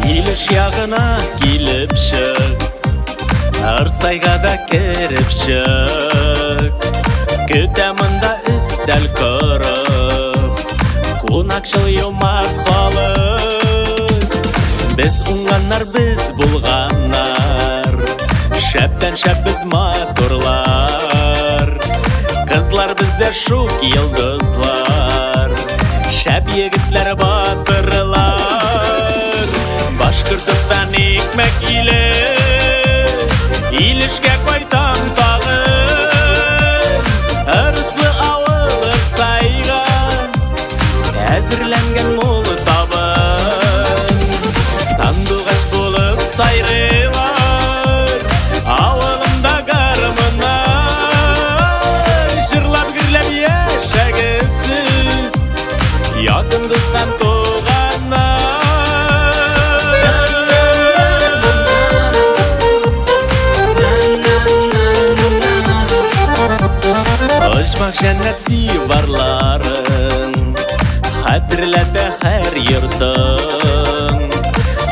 İliş yağına kilip çık, Arsayga da kirip çık. Kütemında üstel kırıp, Kunakşıl yumak kalık. Biz unganlar, biz bulganlar, Şepten şep biz maturlar. Kızlar bizde şuk yıldızlar, Şep yigitler batırlar. Başkırtıktan ekmek ile İlişke koytan tağı, Arıslı avılır sayga, Әзірленген молы табын. Сандуғаш болып сайрылар, Ауылымда гармына, Жырлап гірлеп ешәгісіз, Якындықтан туғанна. Ұшмақ жәннәт диварларын, Хәтерләтә һәр йортын.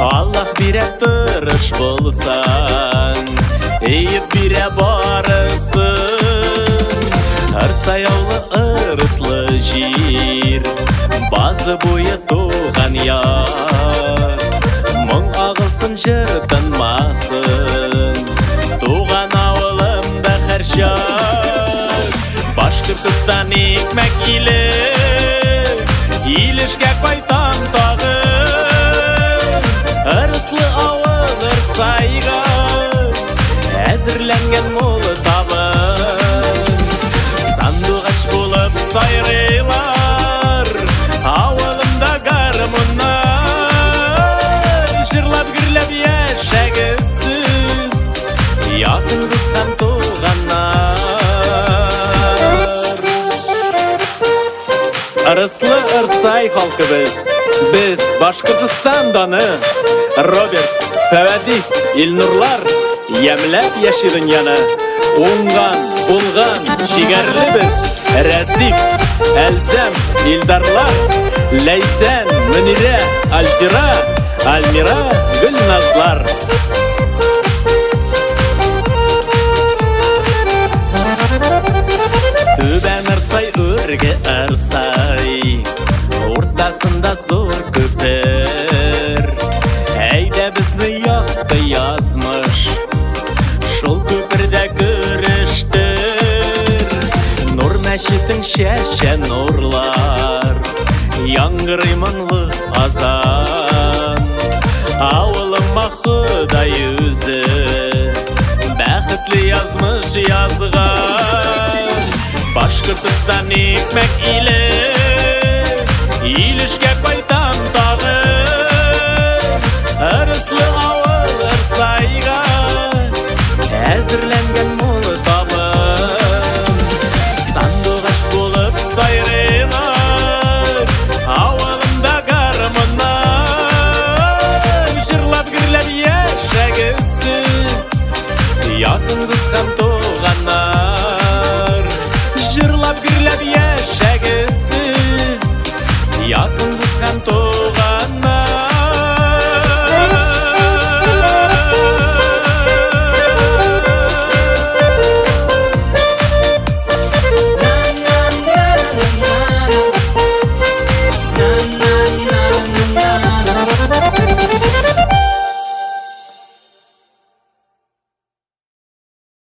Аллах бирә тырыш булсаң, Иеп бирә барысын. Ырсаяулы ырыслы җир, Базы буе туган яр. Моң агылсын, җыр тынмасын, Туган авылымда һәр чак. Башкортстан ekmek ile İlişke koytan tağı, Arıslı avılır sayga, Әзірленген молы табын. Сандуғаш болып сайрылар, Ауылымда гармына, Жырлап гірлеп ешәгісіз, Якын дұстан туғаннар. Arıslı Ырсай халқы біз Башқұртстан даны, Роберт, Фәвәдис, Илнурлар, Емләп яши дөньяны. Уңған, булған, шигәрле біз, Рәсик, Әлзәм, Илдарлар, Ләйсән, Мөнирә, Альтира, Альмира, Гүлназлар. Түбән Ырсай, үрге Ырсай, Уртасында зор көпір. Әйдә безне якты язмыш, Шул көпірдә күрештер. Нур мәчетің шәшә нурлар, Яңгырый моңлы азан. Авылыма Ходай үзе бәхетле язмыш язган. Башкортстан ekmek ile İlişke koytan